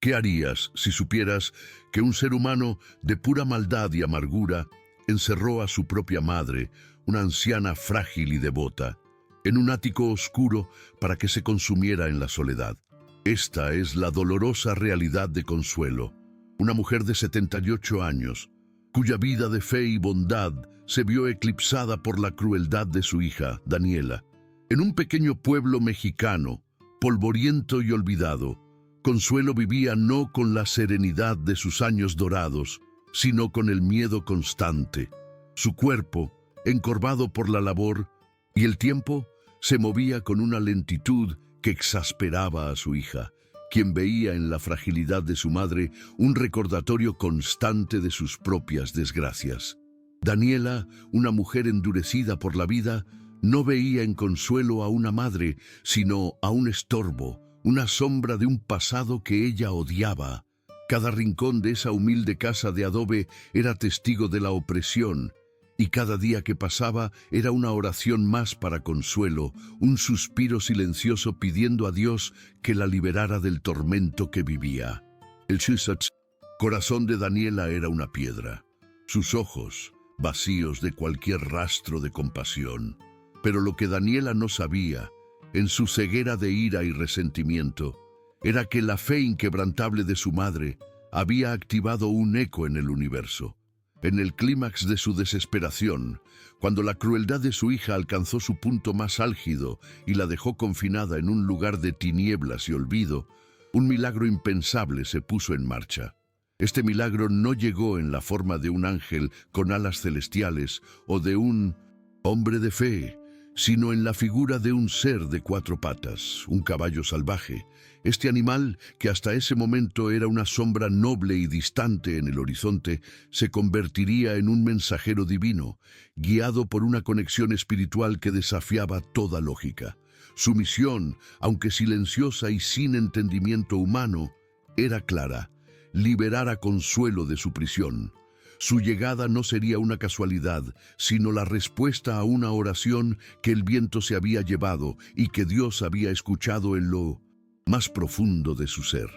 ¿Qué harías si supieras que un ser humano de pura maldad y amargura encerró a su propia madre, una anciana frágil y devota, en un ático oscuro para que se consumiera en la soledad? Esta es la dolorosa realidad de Consuelo, una mujer de 78 años, cuya vida de fe y bondad se vio eclipsada por la crueldad de su hija, Daniela. En un pequeño pueblo mexicano, polvoriento y olvidado, Consuelo vivía no con la serenidad de sus años dorados, sino con el miedo constante. Su cuerpo, encorvado por la labor y el tiempo, se movía con una lentitud que exasperaba a su hija, quien veía en la fragilidad de su madre un recordatorio constante de sus propias desgracias. Daniela, una mujer endurecida por la vida, no veía en Consuelo a una madre, sino a un estorbo, una sombra de un pasado que ella odiaba. Cada rincón de esa humilde casa de adobe era testigo de la opresión, y cada día que pasaba era una oración más para Consuelo, un suspiro silencioso pidiendo a Dios que la liberara del tormento que vivía. El corazón de Daniela era una piedra, sus ojos vacíos de cualquier rastro de compasión. Pero lo que Daniela no sabía, en su ceguera de ira y resentimiento, era que la fe inquebrantable de su madre había activado un eco en el universo. En el clímax de su desesperación, cuando la crueldad de su hija alcanzó su punto más álgido y la dejó confinada en un lugar de tinieblas y olvido, un milagro impensable se puso en marcha. Este milagro no llegó en la forma de un ángel con alas celestiales o de un hombre de fe, sino en la figura de un ser de 4 patas, un caballo salvaje. Este animal, que hasta ese momento era una sombra noble y distante en el horizonte, se convertiría en un mensajero divino, guiado por una conexión espiritual que desafiaba toda lógica. Su misión, aunque silenciosa y sin entendimiento humano, era clara: liberar a Consuelo de su prisión. Su llegada no sería una casualidad, sino la respuesta a una oración que el viento se había llevado y que Dios había escuchado en lo más profundo de su ser.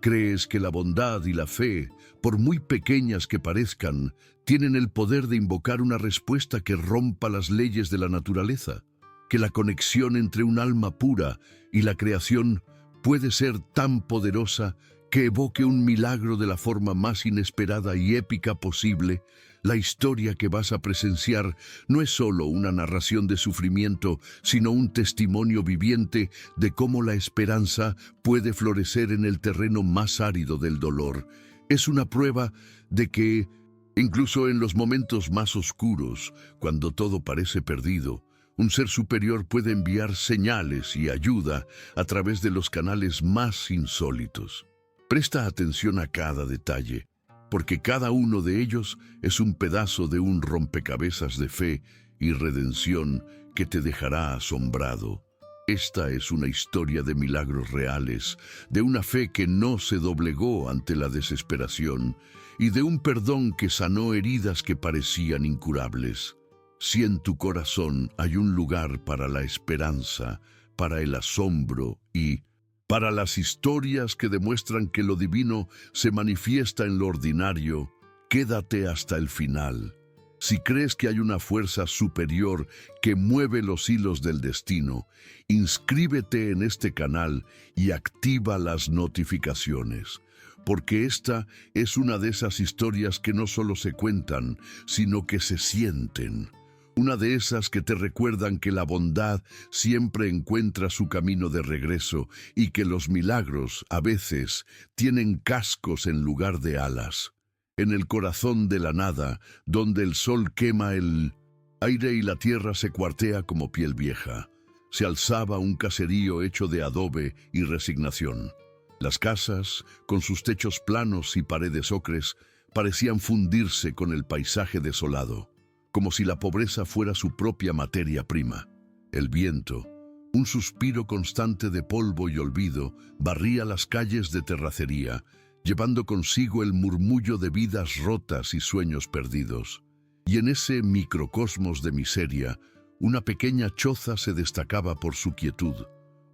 ¿Crees que la bondad y la fe, por muy pequeñas que parezcan, tienen el poder de invocar una respuesta que rompa las leyes de la naturaleza? ¿Que la conexión entre un alma pura y la creación puede ser tan poderosa que evoque un milagro de la forma más inesperada y épica posible? La historia que vas a presenciar no es solo una narración de sufrimiento, sino un testimonio viviente de cómo la esperanza puede florecer en el terreno más árido del dolor. Es una prueba de que, incluso en los momentos más oscuros, cuando todo parece perdido, un ser superior puede enviar señales y ayuda a través de los canales más insólitos. Presta atención a cada detalle, porque cada uno de ellos es un pedazo de un rompecabezas de fe y redención que te dejará asombrado. Esta es una historia de milagros reales, de una fe que no se doblegó ante la desesperación y de un perdón que sanó heridas que parecían incurables. Si en tu corazón hay un lugar para la esperanza, para el asombro y para las historias que demuestran que lo divino se manifiesta en lo ordinario, quédate hasta el final. Si crees que hay una fuerza superior que mueve los hilos del destino, inscríbete en este canal y activa las notificaciones, porque esta es una de esas historias que no solo se cuentan, sino que se sienten. Una de esas que te recuerdan que la bondad siempre encuentra su camino de regreso y que los milagros, a veces, tienen cascos en lugar de alas. En el corazón de la nada, donde el sol quema el aire y la tierra se cuartea como piel vieja, se alzaba un caserío hecho de adobe y resignación. Las casas, con sus techos planos y paredes ocres, parecían fundirse con el paisaje desolado, como si la pobreza fuera su propia materia prima. El viento, un suspiro constante de polvo y olvido, barría las calles de terracería, llevando consigo el murmullo de vidas rotas y sueños perdidos. Y en ese microcosmos de miseria, una pequeña choza se destacaba por su quietud,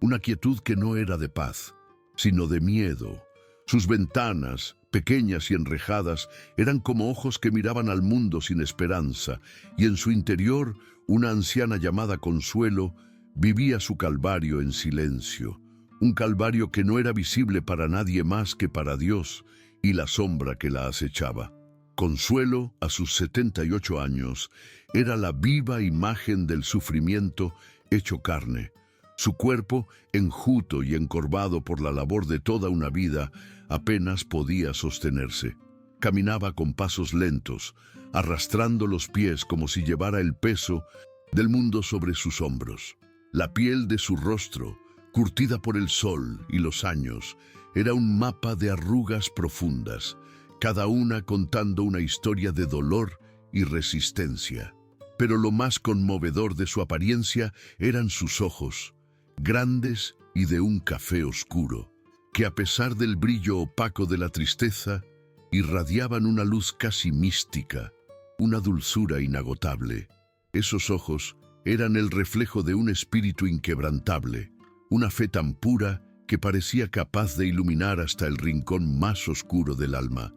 una quietud que no era de paz, sino de miedo, Sus ventanas, pequeñas y enrejadas, eran como ojos que miraban al mundo sin esperanza, y en su interior una anciana llamada Consuelo vivía su calvario en silencio, un calvario que no era visible para nadie más que para Dios y la sombra que la acechaba. Consuelo, a sus 78 años, era la viva imagen del sufrimiento hecho carne. Su cuerpo, enjuto y encorvado por la labor de toda una vida, apenas podía sostenerse. Caminaba con pasos lentos, arrastrando los pies como si llevara el peso del mundo sobre sus hombros. La piel de su rostro, curtida por el sol y los años, era un mapa de arrugas profundas, cada una contando una historia de dolor y resistencia. Pero lo más conmovedor de su apariencia eran sus ojos, grandes y de un café oscuro, que a pesar del brillo opaco de la tristeza, irradiaban una luz casi mística, una dulzura inagotable. Esos ojos eran el reflejo de un espíritu inquebrantable, una fe tan pura que parecía capaz de iluminar hasta el rincón más oscuro del alma.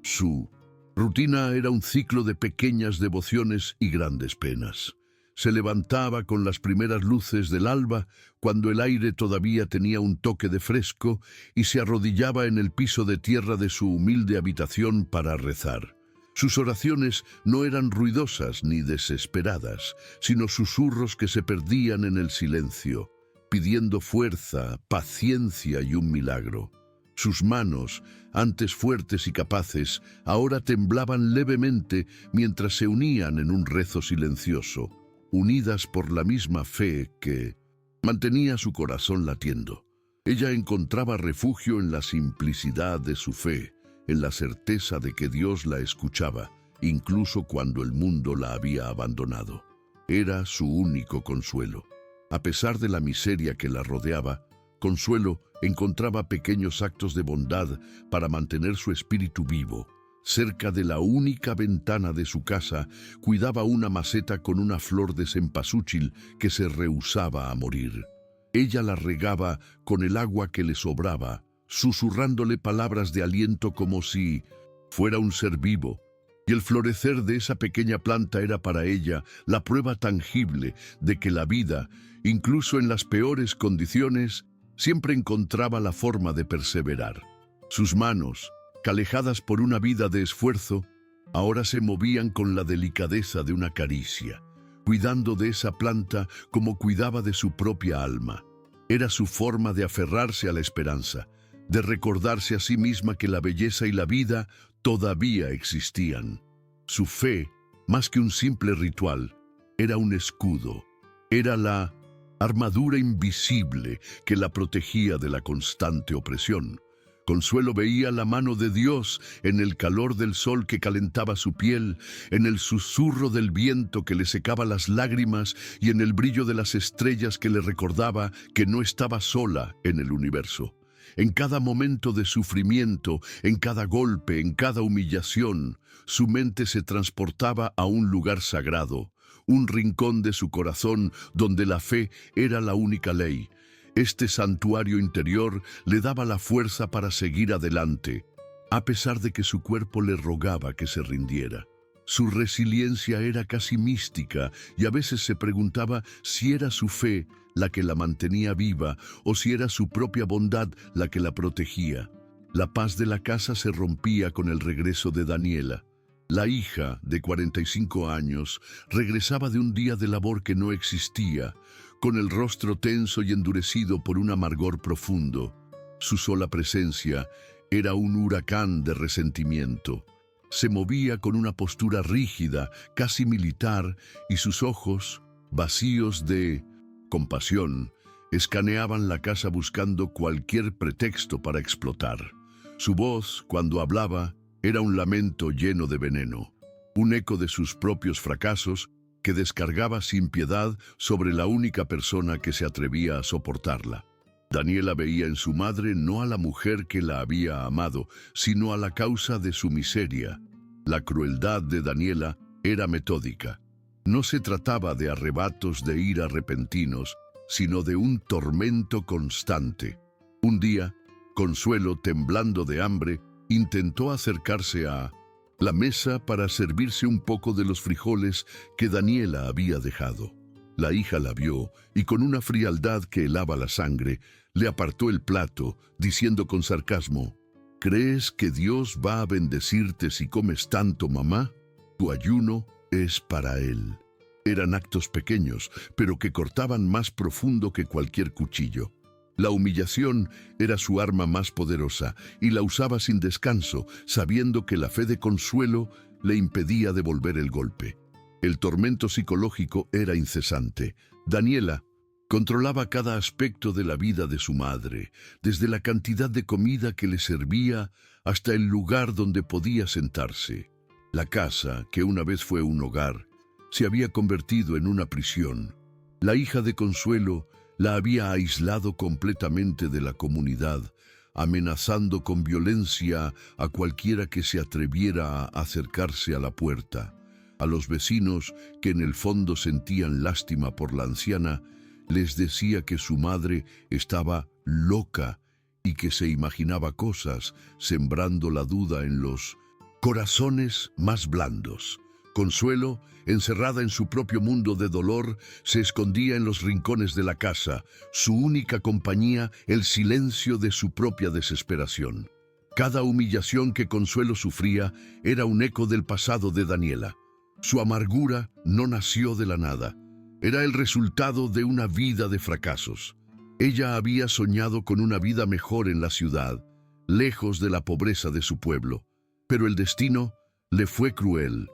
Su rutina era un ciclo de pequeñas devociones y grandes penas. Se levantaba con las primeras luces del alba, cuando el aire todavía tenía un toque de fresco, y se arrodillaba en el piso de tierra de su humilde habitación para rezar. Sus oraciones no eran ruidosas ni desesperadas, sino susurros que se perdían en el silencio, pidiendo fuerza, paciencia y un milagro. Sus manos, antes fuertes y capaces, ahora temblaban levemente mientras se unían en un rezo silencioso, unidas por la misma fe que mantenía su corazón latiendo. Ella encontraba refugio en la simplicidad de su fe, en la certeza de que Dios la escuchaba, incluso cuando el mundo la había abandonado. Era su único consuelo. A pesar de la miseria que la rodeaba, Consuelo encontraba pequeños actos de bondad para mantener su espíritu vivo. Cerca de la única ventana de su casa, cuidaba una maceta con una flor de cempasúchil que se rehusaba a morir. Ella la regaba con el agua que le sobraba, susurrándole palabras de aliento como si fuera un ser vivo. Y el florecer de esa pequeña planta era para ella la prueba tangible de que la vida, incluso en las peores condiciones, siempre encontraba la forma de perseverar. Sus manos, calejadas por una vida de esfuerzo, ahora se movían con la delicadeza de una caricia, cuidando de esa planta como cuidaba de su propia alma. Era su forma de aferrarse a la esperanza, de recordarse a sí misma que la belleza y la vida todavía existían. Su fe, más que un simple ritual, era un escudo, era la armadura invisible que la protegía de la constante opresión. Consuelo veía la mano de Dios en el calor del sol que calentaba su piel, en el susurro del viento que le secaba las lágrimas y en el brillo de las estrellas que le recordaba que no estaba sola en el universo. En cada momento de sufrimiento, en cada golpe, en cada humillación, su mente se transportaba a un lugar sagrado, un rincón de su corazón donde la fe era la única ley. Este santuario interior le daba la fuerza para seguir adelante, a pesar de que su cuerpo le rogaba que se rindiera. Su resiliencia era casi mística y a veces se preguntaba si era su fe la que la mantenía viva o si era su propia bondad la que la protegía. La paz de la casa se rompía con el regreso de Daniela. La hija, de 45 años, regresaba de un día de labor que no existía, con el rostro tenso y endurecido por un amargor profundo. Su sola presencia era un huracán de resentimiento. Se movía con una postura rígida, casi militar, y sus ojos, vacíos de compasión, escaneaban la casa buscando cualquier pretexto para explotar. Su voz, cuando hablaba, era un lamento lleno de veneno, un eco de sus propios fracasos que descargaba sin piedad sobre la única persona que se atrevía a soportarla. Daniela veía en su madre no a la mujer que la había amado, sino a la causa de su miseria. La crueldad de Daniela era metódica. No se trataba de arrebatos de ira repentinos, sino de un tormento constante. Un día, Consuelo, temblando de hambre, intentó acercarse a la mesa para servirse un poco de los frijoles que Daniela había dejado. La hija la vio y con una frialdad que helaba la sangre, le apartó el plato, diciendo con sarcasmo: ¿Crees que Dios va a bendecirte si comes tanto, mamá? Tu ayuno es para Él. Eran actos pequeños, pero que cortaban más profundo que cualquier cuchillo. La humillación era su arma más poderosa y la usaba sin descanso, sabiendo que la fe de Consuelo le impedía devolver el golpe. El tormento psicológico era incesante. Daniela controlaba cada aspecto de la vida de su madre, desde la cantidad de comida que le servía hasta el lugar donde podía sentarse. La casa, que una vez fue un hogar, se había convertido en una prisión. La hija de Consuelo la había aislado completamente de la comunidad, amenazando con violencia a cualquiera que se atreviera a acercarse a la puerta. A los vecinos, que en el fondo sentían lástima por la anciana, les decía que su madre estaba loca y que se imaginaba cosas, sembrando la duda en los corazones más blandos. Consuelo, encerrada en su propio mundo de dolor, se escondía en los rincones de la casa, su única compañía, el silencio de su propia desesperación. Cada humillación que Consuelo sufría era un eco del pasado de Daniela. Su amargura no nació de la nada. Era el resultado de una vida de fracasos. Ella había soñado con una vida mejor en la ciudad, lejos de la pobreza de su pueblo. Pero el destino le fue cruel.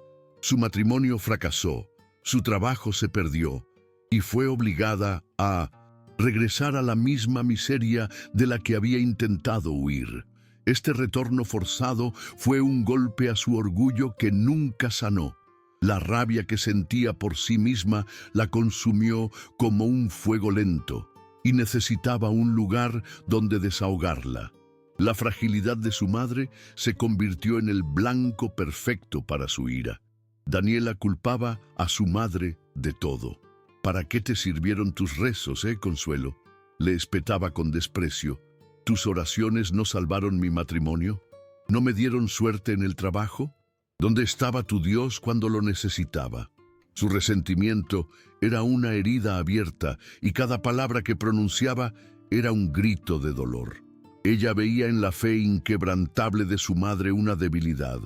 Su matrimonio fracasó, su trabajo se perdió y fue obligada a regresar a la misma miseria de la que había intentado huir. Este retorno forzado fue un golpe a su orgullo que nunca sanó. La rabia que sentía por sí misma la consumió como un fuego lento y necesitaba un lugar donde desahogarla. La fragilidad de su madre se convirtió en el blanco perfecto para su ira. Daniela culpaba a su madre de todo. ¿Para qué te sirvieron tus rezos, Consuelo? Le espetaba con desprecio. ¿Tus oraciones no salvaron mi matrimonio? ¿No me dieron suerte en el trabajo? ¿Dónde estaba tu Dios cuando lo necesitaba? Su resentimiento era una herida abierta y cada palabra que pronunciaba era un grito de dolor. Ella veía en la fe inquebrantable de su madre una debilidad,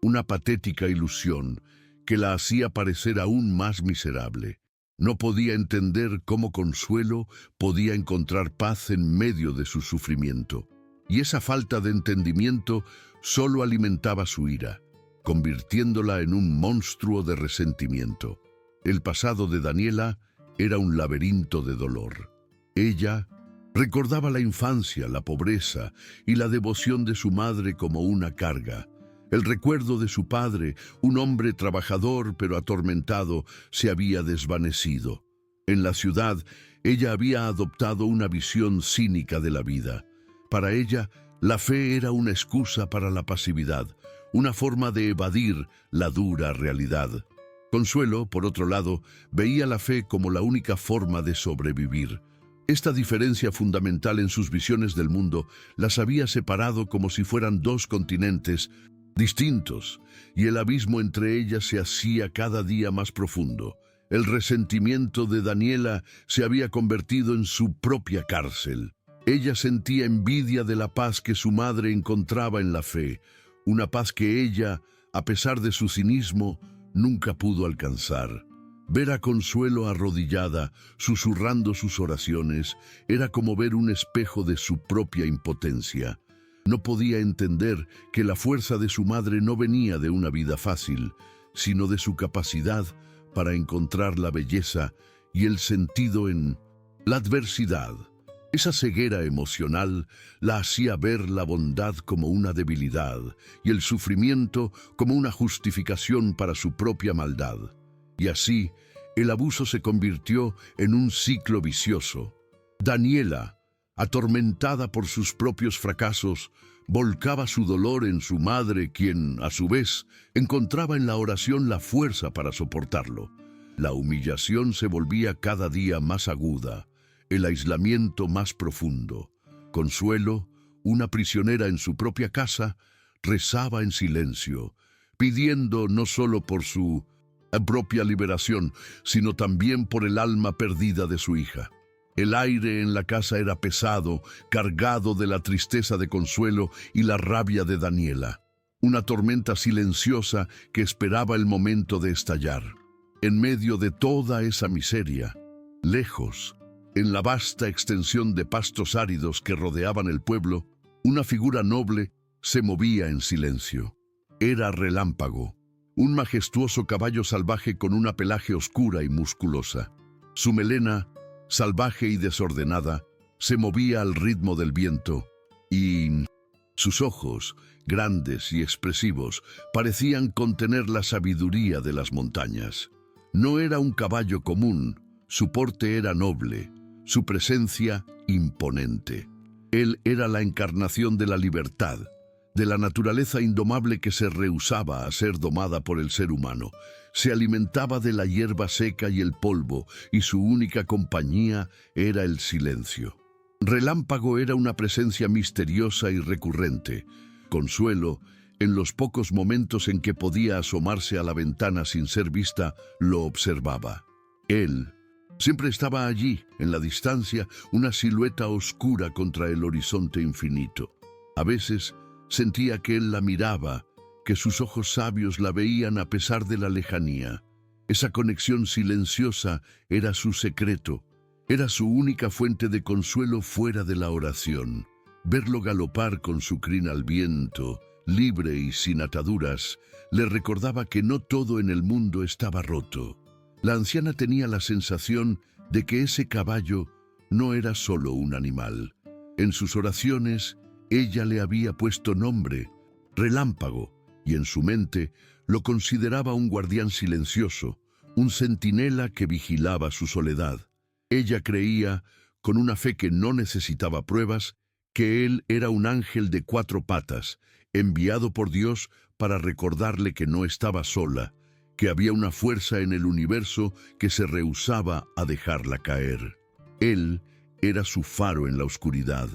una patética ilusión que la hacía parecer aún más miserable. No podía entender cómo Consuelo podía encontrar paz en medio de su sufrimiento. Y esa falta de entendimiento solo alimentaba su ira, convirtiéndola en un monstruo de resentimiento. El pasado de Daniela era un laberinto de dolor. Ella recordaba la infancia, la pobreza y la devoción de su madre como una carga. El recuerdo de su padre, un hombre trabajador pero atormentado, se había desvanecido. En la ciudad, ella había adoptado una visión cínica de la vida. Para ella, la fe era una excusa para la pasividad, una forma de evadir la dura realidad. Consuelo, por otro lado, veía la fe como la única forma de sobrevivir. Esta diferencia fundamental en sus visiones del mundo las había separado como si fueran dos continentes distintos, y el abismo entre ellas se hacía cada día más profundo. El resentimiento de Daniela se había convertido en su propia cárcel. Ella sentía envidia de la paz que su madre encontraba en la fe, una paz que ella, a pesar de su cinismo, nunca pudo alcanzar. Ver a Consuelo arrodillada, susurrando sus oraciones, era como ver un espejo de su propia impotencia. No podía entender que la fuerza de su madre no venía de una vida fácil, sino de su capacidad para encontrar la belleza y el sentido en la adversidad. Esa ceguera emocional la hacía ver la bondad como una debilidad y el sufrimiento como una justificación para su propia maldad. Y así, el abuso se convirtió en un ciclo vicioso. Daniela, atormentada por sus propios fracasos, volcaba su dolor en su madre, quien, a su vez, encontraba en la oración la fuerza para soportarlo. La humillación se volvía cada día más aguda, el aislamiento más profundo. Consuelo, una prisionera en su propia casa, rezaba en silencio, pidiendo no solo por su propia liberación, sino también por el alma perdida de su hija. El aire en la casa era pesado, cargado de la tristeza de Consuelo y la rabia de Daniela. Una tormenta silenciosa que esperaba el momento de estallar. En medio de toda esa miseria, lejos, en la vasta extensión de pastos áridos que rodeaban el pueblo, una figura noble se movía en silencio. Era Relámpago, un majestuoso caballo salvaje con una pelaje oscura y musculosa. Su melena, salvaje y desordenada, se movía al ritmo del viento, y sus ojos, grandes y expresivos, parecían contener la sabiduría de las montañas. No era un caballo común, su porte era noble, su presencia imponente. Él era la encarnación de la libertad, de la naturaleza indomable que se rehusaba a ser domada por el ser humano. Se alimentaba de la hierba seca y el polvo, y su única compañía era el silencio. Relámpago era una presencia misteriosa y recurrente. Consuelo, en los pocos momentos en que podía asomarse a la ventana sin ser vista, lo observaba. Él siempre estaba allí, en la distancia, una silueta oscura contra el horizonte infinito. A veces sentía que él la miraba, que sus ojos sabios la veían a pesar de la lejanía. Esa conexión silenciosa era su secreto. Era su única fuente de consuelo fuera de la oración. Verlo galopar con su crin al viento, libre y sin ataduras, le recordaba que no todo en el mundo estaba roto. La anciana tenía la sensación de que ese caballo no era solo un animal. En sus oraciones, ella le había puesto nombre, Relámpago, y en su mente lo consideraba un guardián silencioso, un centinela que vigilaba su soledad. Ella creía, con una fe que no necesitaba pruebas, que él era un ángel de 4 patas, enviado por Dios para recordarle que no estaba sola, que había una fuerza en el universo que se rehusaba a dejarla caer. Él era su faro en la oscuridad,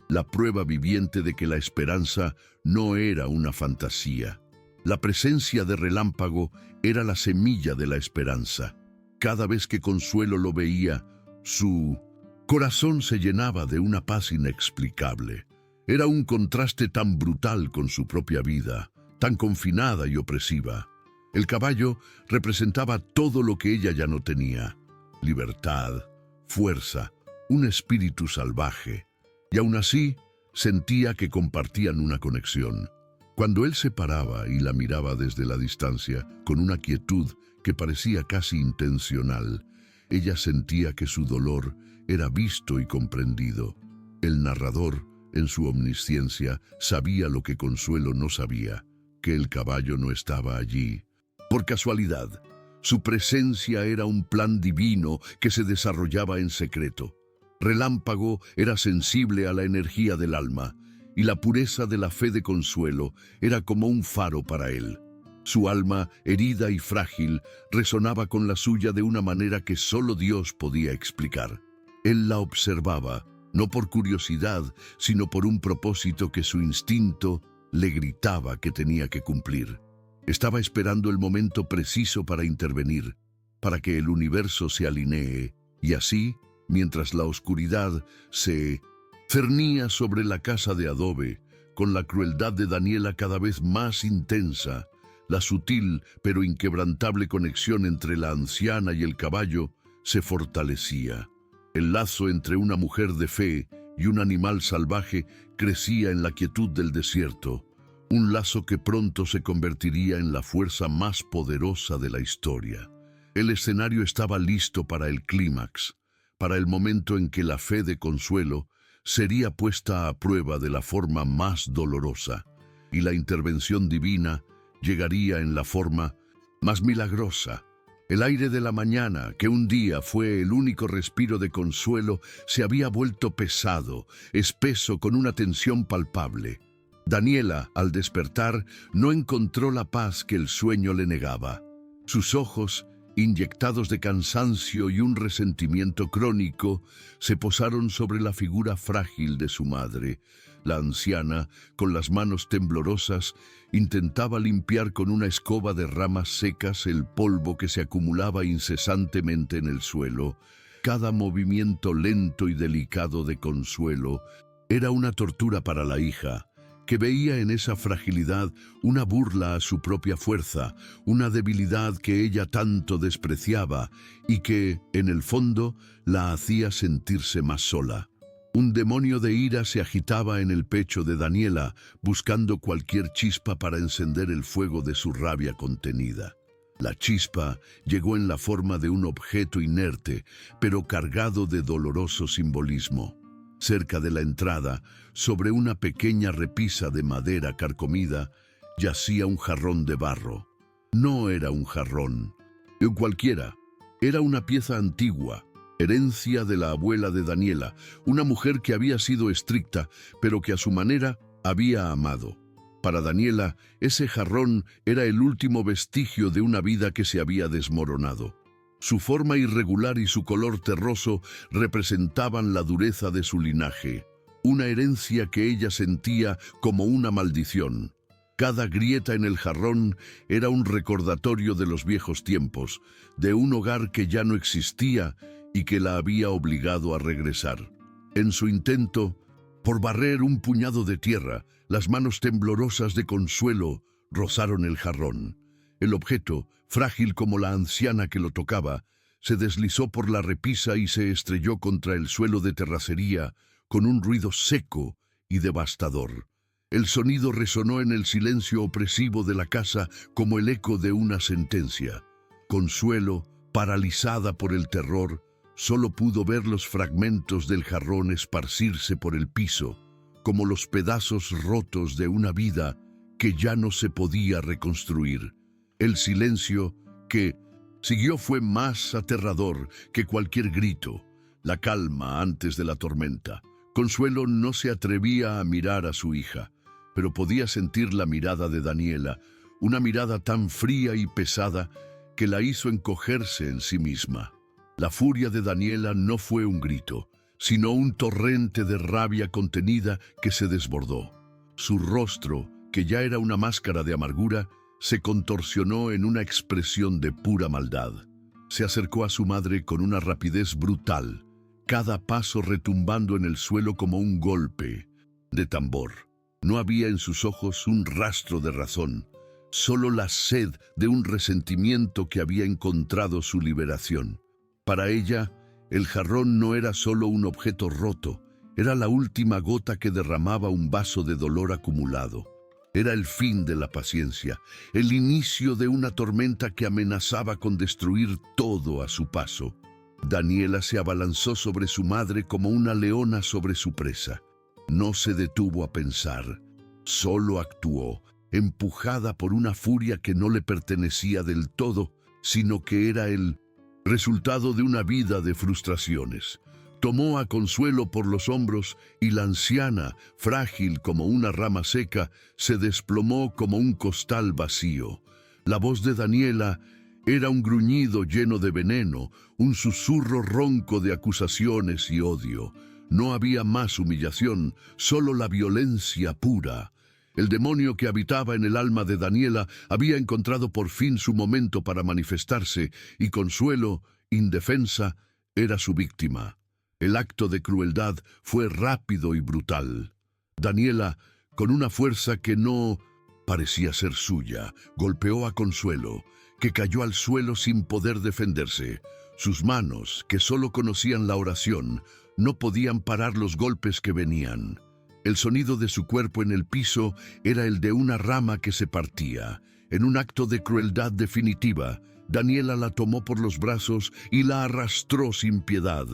la prueba viviente de que la esperanza no era una fantasía. La presencia de Relámpago era la semilla de la esperanza. Cada vez que Consuelo lo veía, su corazón se llenaba de una paz inexplicable. Era un contraste tan brutal con su propia vida, tan confinada y opresiva. El caballo representaba todo lo que ella ya no tenía: libertad, fuerza, un espíritu salvaje. Y aún así, sentía que compartían una conexión. Cuando él se paraba y la miraba desde la distancia, con una quietud que parecía casi intencional, ella sentía que su dolor era visto y comprendido. El narrador, en su omnisciencia, sabía lo que Consuelo no sabía, que el caballo no estaba allí por casualidad. Su presencia era un plan divino que se desarrollaba en secreto. Relámpago era sensible a la energía del alma, y la pureza de la fe de Consuelo era como un faro para él. Su alma, herida y frágil, resonaba con la suya de una manera que solo Dios podía explicar. Él la observaba, no por curiosidad, sino por un propósito que su instinto le gritaba que tenía que cumplir. Estaba esperando el momento preciso para intervenir, para que el universo se alinee, y así, mientras la oscuridad se cernía sobre la casa de adobe, con la crueldad de Daniela cada vez más intensa, la sutil pero inquebrantable conexión entre la anciana y el caballo se fortalecía. El lazo entre una mujer de fe y un animal salvaje crecía en la quietud del desierto, un lazo que pronto se convertiría en la fuerza más poderosa de la historia. El escenario estaba listo para el clímax, para el momento en que la fe de Consuelo sería puesta a prueba de la forma más dolorosa, y la intervención divina llegaría en la forma más milagrosa. El aire de la mañana, que un día fue el único respiro de Consuelo, se había vuelto pesado, espeso, con una tensión palpable. Daniela, al despertar, no encontró la paz que el sueño le negaba. Sus ojos, inyectados de cansancio y un resentimiento crónico, se posaron sobre la figura frágil de su madre, La anciana, con las manos temblorosas, intentaba limpiar con una escoba de ramas secas el polvo que se acumulaba incesantemente en el suelo. Cada movimiento lento y delicado de Consuelo era una tortura para la hija, que veía en esa fragilidad una burla a su propia fuerza, una debilidad que ella tanto despreciaba y que, en el fondo, la hacía sentirse más sola. Un demonio de ira se agitaba en el pecho de Daniela, buscando cualquier chispa para encender el fuego de su rabia contenida. La chispa llegó en la forma de un objeto inerte, pero cargado de doloroso simbolismo. Cerca de la entrada, sobre una pequeña repisa de madera carcomida, yacía un jarrón de barro. No era un jarrón cualquiera, era una pieza antigua, herencia de la abuela de Daniela, una mujer que había sido estricta, pero que a su manera había amado. Para Daniela, ese jarrón era el último vestigio de una vida que se había desmoronado. Su forma irregular y su color terroso representaban la dureza de su linaje, una herencia que ella sentía como una maldición. Cada grieta en el jarrón era un recordatorio de los viejos tiempos, de un hogar que ya no existía y que la había obligado a regresar. En su intento por barrer un puñado de tierra, las manos temblorosas de Consuelo rozaron el jarrón. El objeto, frágil como la anciana que lo tocaba, se deslizó por la repisa y se estrelló contra el suelo de terracería con un ruido seco y devastador. El sonido resonó en el silencio opresivo de la casa como el eco de una sentencia. Consuelo, paralizada por el terror, solo pudo ver los fragmentos del jarrón esparcirse por el piso, como los pedazos rotos de una vida que ya no se podía reconstruir. El silencio que siguió fue más aterrador que cualquier grito, la calma antes de la tormenta. Consuelo no se atrevía a mirar a su hija, pero podía sentir la mirada de Daniela, una mirada tan fría y pesada que la hizo encogerse en sí misma. La furia de Daniela no fue un grito, sino un torrente de rabia contenida que se desbordó. Su rostro, que ya era una máscara de amargura, se contorsionó en una expresión de pura maldad. Se acercó a su madre con una rapidez brutal, cada paso retumbando en el suelo como un golpe de tambor. No había en sus ojos un rastro de razón, solo la sed de un resentimiento que había encontrado su liberación. Para ella, el jarrón no era solo un objeto roto, era la última gota que derramaba un vaso de dolor acumulado. Era el fin de la paciencia, el inicio de una tormenta que amenazaba con destruir todo a su paso. Daniela se abalanzó sobre su madre como una leona sobre su presa. No se detuvo a pensar, solo actuó, empujada por una furia que no le pertenecía del todo, sino que era el resultado de una vida de frustraciones. Tomó a Consuelo por los hombros y la anciana, frágil como una rama seca, se desplomó como un costal vacío. La voz de Daniela era un gruñido lleno de veneno, un susurro ronco de acusaciones y odio. No había más humillación, solo la violencia pura. El demonio que habitaba en el alma de Daniela había encontrado por fin su momento para manifestarse, y Consuelo, indefensa, era su víctima. El acto de crueldad fue rápido y brutal. Daniela, con una fuerza que no parecía ser suya, golpeó a Consuelo, que cayó al suelo sin poder defenderse. Sus manos, que solo conocían la oración, no podían parar los golpes que venían. El sonido de su cuerpo en el piso era el de una rama que se partía. En un acto de crueldad definitiva, Daniela la tomó por los brazos y la arrastró sin piedad,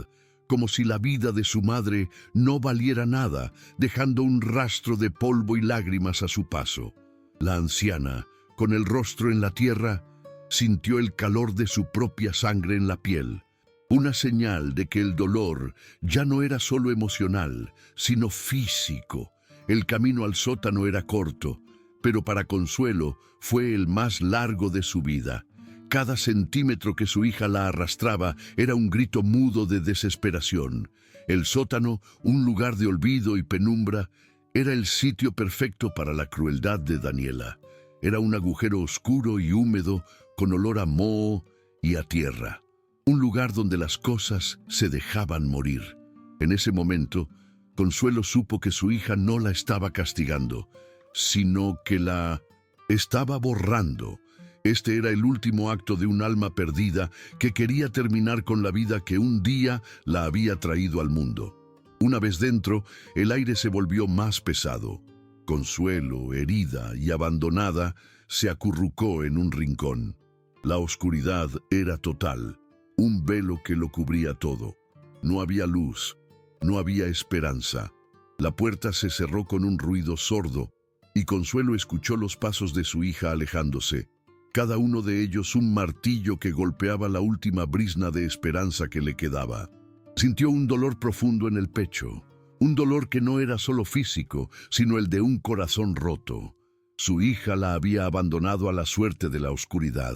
como si la vida de su madre no valiera nada, dejando un rastro de polvo y lágrimas a su paso. La anciana, con el rostro en la tierra, sintió el calor de su propia sangre en la piel, una señal de que el dolor ya no era solo emocional, sino físico. El camino al sótano era corto, pero para Consuelo fue el más largo de su vida. Cada centímetro que su hija la arrastraba era un grito mudo de desesperación. El sótano, un lugar de olvido y penumbra, Era el sitio perfecto para la crueldad de Daniela. Era un agujero oscuro y húmedo, con olor a moho y a tierra. Un lugar donde las cosas se dejaban morir. En ese momento, Consuelo supo que su hija no la estaba castigando, sino que la estaba borrando. Este era el último acto de un alma perdida que quería terminar con la vida que un día la había traído al mundo. Una vez dentro, el aire se volvió más pesado. Consuelo, herida y abandonada, se acurrucó en un rincón. La oscuridad era total, un velo que lo cubría todo. No había luz, no había esperanza. La puerta se cerró con un ruido sordo, y Consuelo escuchó los pasos de su hija alejándose. Cada uno de ellos un martillo que golpeaba la última brizna de esperanza que le quedaba. Sintió un dolor profundo en el pecho, un dolor que no era solo físico, sino el de un corazón roto. Su hija la había abandonado a la suerte de la oscuridad.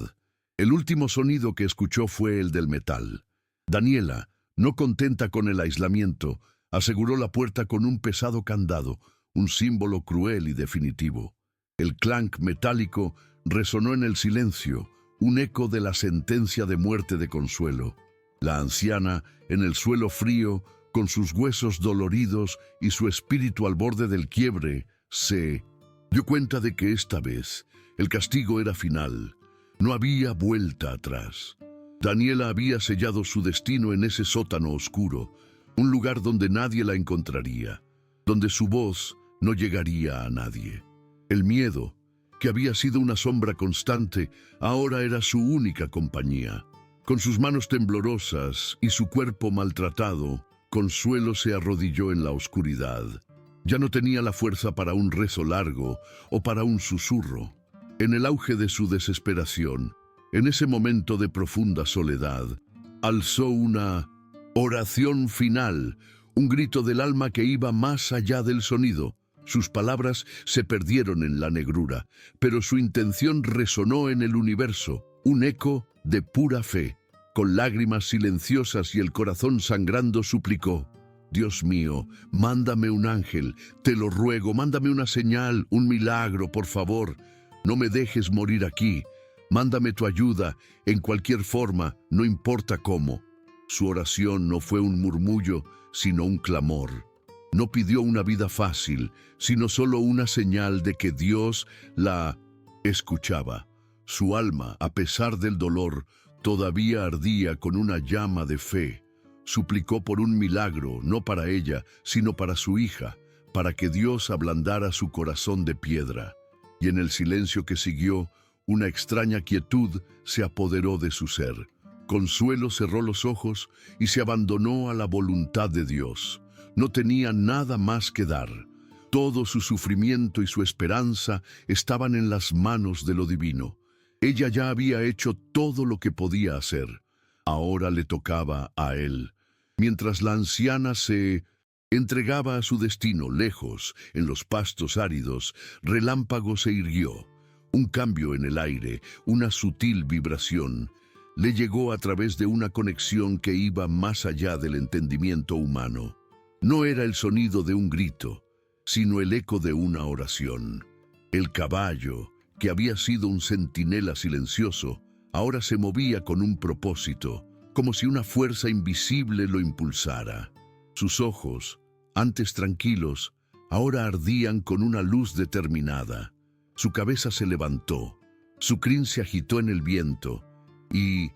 El último sonido que escuchó fue el del metal. Daniela, no contenta con el aislamiento, aseguró la puerta con un pesado candado, un símbolo cruel y definitivo. El clank metálico resonó en el silencio, un eco de la sentencia de muerte de Consuelo. La anciana, en el suelo frío, con sus huesos doloridos y su espíritu al borde del quiebre, se dio cuenta de que esta vez el castigo era final. No había vuelta atrás. Daniela había sellado su destino en ese sótano oscuro, un lugar donde nadie la encontraría, donde su voz no llegaría a nadie. El miedo, que había sido una sombra constante, ahora era su única compañía. Con sus manos temblorosas y su cuerpo maltratado, Consuelo se arrodilló en la oscuridad. Ya no tenía la fuerza para un rezo largo o para un susurro. En el auge de su desesperación, en ese momento de profunda soledad, alzó una oración final, un grito del alma que iba más allá del sonido. Sus palabras se perdieron en la negrura, pero su intención resonó en el universo, un eco de pura fe. Con lágrimas silenciosas y el corazón sangrando suplicó: Dios mío, mándame un ángel, te lo ruego, mándame una señal, un milagro, por favor. No me dejes morir aquí. Mándame tu ayuda, en cualquier forma, no importa cómo. Su oración no fue un murmullo, sino un clamor. No pidió una vida fácil, sino solo una señal de que Dios la escuchaba. Su alma, a pesar del dolor, todavía ardía con una llama de fe. Suplicó por un milagro, no para ella, sino para su hija, para que Dios ablandara su corazón de piedra. Y en el silencio que siguió, una extraña quietud se apoderó de su ser. Consuelo cerró los ojos y se abandonó a la voluntad de Dios. No tenía nada más que dar. Todo su sufrimiento y su esperanza estaban en las manos de lo divino. Ella ya había hecho todo lo que podía hacer. Ahora le tocaba a él. Mientras la anciana se entregaba a su destino lejos, en los pastos áridos, Relámpago se irguió. Un cambio en el aire, una sutil vibración, le llegó a través de una conexión que iba más allá del entendimiento humano. No era el sonido de un grito, sino el eco de una oración. El caballo, que había sido un centinela silencioso, ahora se movía con un propósito, como si una fuerza invisible lo impulsara. Sus ojos, antes tranquilos, ahora ardían con una luz determinada. Su cabeza se levantó, su crin se agitó en el viento, y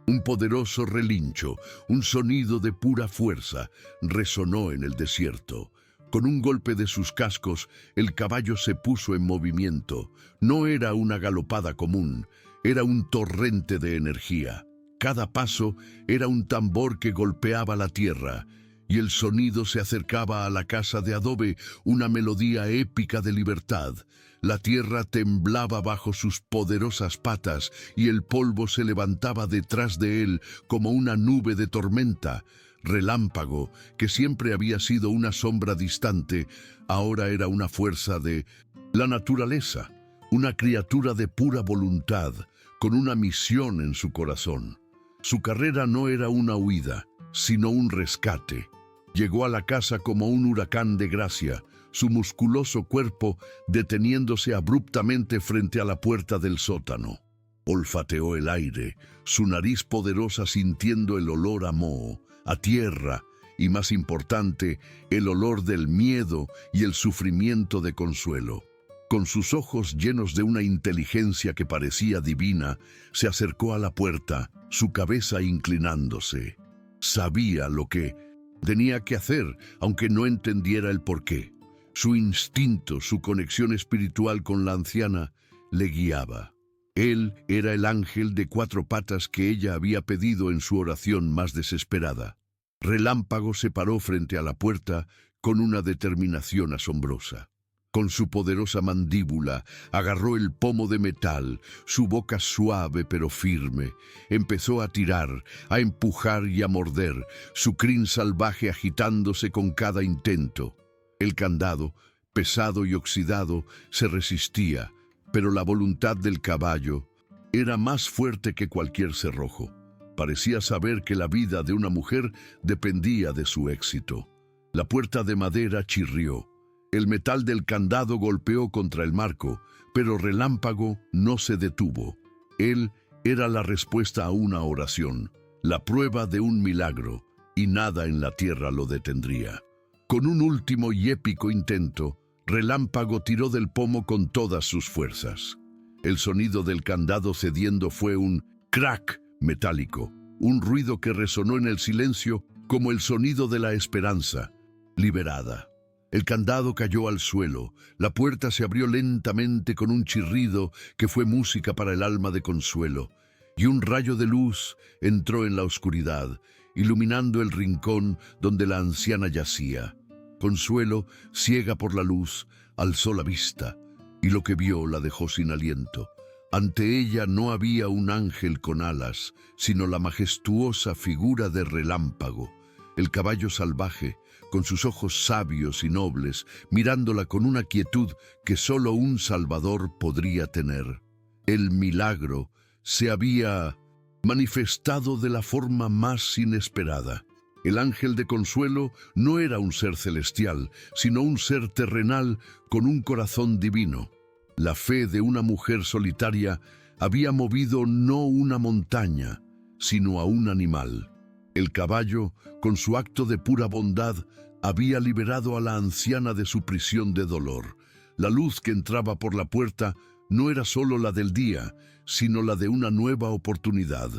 un poderoso relincho, un sonido de pura fuerza, resonó en el desierto. Con un golpe de sus cascos, el caballo se puso en movimiento. No era una galopada común, era un torrente de energía. Cada paso era un tambor que golpeaba la tierra, y el sonido se acercaba a la casa de adobe, una melodía épica de libertad. La tierra temblaba bajo sus poderosas patas y el polvo se levantaba detrás de él como una nube de tormenta. Relámpago, que siempre había sido una sombra distante, ahora era una fuerza de la naturaleza, una criatura de pura voluntad, con una misión en su corazón. Su carrera no era una huida, sino un rescate. Llegó a la casa como un huracán de gracia. su musculoso cuerpo deteniéndose abruptamente frente a la puerta del sótano. Olfateó el aire, su nariz poderosa sintiendo el olor a moho, a tierra y, más importante, el olor del miedo y el sufrimiento de Consuelo. Con sus ojos llenos de una inteligencia que parecía divina, se acercó a la puerta, su cabeza inclinándose. Sabía lo que tenía que hacer, aunque no entendiera el porqué. Su instinto, su conexión espiritual con la anciana, le guiaba. Él era el ángel de 4 patas que ella había pedido en su oración más desesperada. Relámpago se paró frente a la puerta con una determinación asombrosa. Con su poderosa mandíbula agarró el pomo de metal, su boca suave pero firme. Empezó a tirar, a empujar y a morder, su crin salvaje agitándose con cada intento. El candado, pesado y oxidado, se resistía, pero la voluntad del caballo era más fuerte que cualquier cerrojo. Parecía saber que la vida de una mujer dependía de su éxito. La puerta de madera chirrió. El metal del candado golpeó contra el marco, pero Relámpago no se detuvo. Él era la respuesta a una oración, la prueba de un milagro, y nada en la tierra lo detendría. Con un último y épico intento, Relámpago tiró del pomo con todas sus fuerzas. El sonido del candado cediendo fue un crack metálico, un ruido que resonó en el silencio como el sonido de la esperanza, liberada. El candado cayó al suelo, la puerta se abrió lentamente con un chirrido que fue música para el alma de Consuelo, y un rayo de luz entró en la oscuridad, iluminando el rincón donde la anciana yacía. Consuelo, ciega por la luz, alzó la vista, y lo que vio la dejó sin aliento. Ante ella no había un ángel con alas, sino la majestuosa figura de Relámpago, el caballo salvaje, con sus ojos sabios y nobles, mirándola con una quietud que solo un salvador podría tener. El milagro se había manifestado de la forma más inesperada. El ángel de Consuelo no era un ser celestial, sino un ser terrenal con un corazón divino. La fe de una mujer solitaria había movido no una montaña, sino a un animal. El caballo, con su acto de pura bondad, había liberado a la anciana de su prisión de dolor. La luz que entraba por la puerta no era solo la del día, sino la de una nueva oportunidad.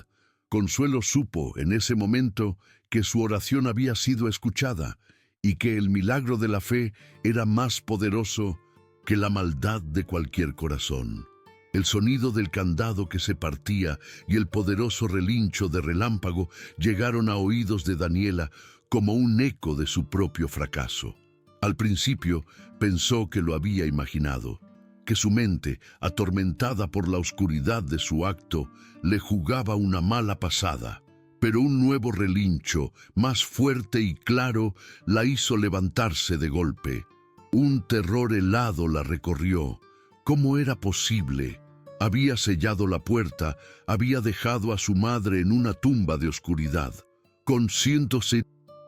Consuelo supo en ese momento que su oración había sido escuchada y que el milagro de la fe era más poderoso que la maldad de cualquier corazón. El sonido del candado que se partía y el poderoso relincho de Relámpago llegaron a oídos de Daniela como un eco de su propio fracaso. Al principio pensó que lo había imaginado, que su mente, atormentada por la oscuridad de su acto, le jugaba una mala pasada. Pero un nuevo relincho, más fuerte y claro, la hizo levantarse de golpe. Un terror helado la recorrió. ¿Cómo era posible? Había sellado la puerta, había dejado a su madre en una tumba de oscuridad. Consciéndose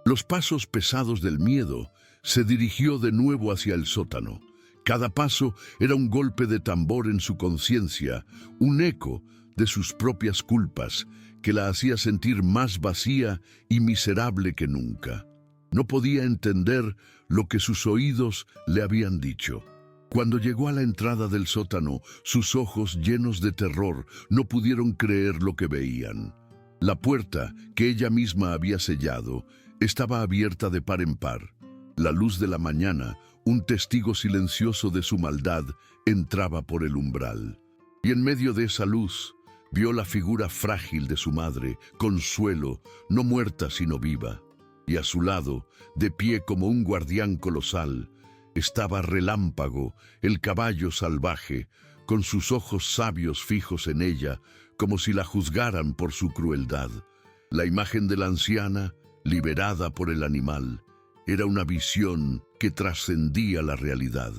los pasos pesados del miedo, se dirigió de nuevo hacia el sótano. Cada paso era un golpe de tambor en su conciencia, un eco de sus propias culpas, que la hacía sentir más vacía y miserable que nunca. No podía entender lo que sus oídos le habían dicho. Cuando llegó a la entrada del sótano, sus ojos llenos de terror no pudieron creer lo que veían. La puerta, que ella misma había sellado, estaba abierta de par en par. La luz de la mañana, un testigo silencioso de su maldad, entraba por el umbral. Y en medio de esa luz, vio la figura frágil de su madre, Consuelo, no muerta sino viva. Y a su lado, de pie como un guardián colosal, estaba Relámpago, el caballo salvaje, con sus ojos sabios fijos en ella, como si la juzgaran por su crueldad. La imagen de la anciana, liberada por el animal, era una visión que trascendía la realidad.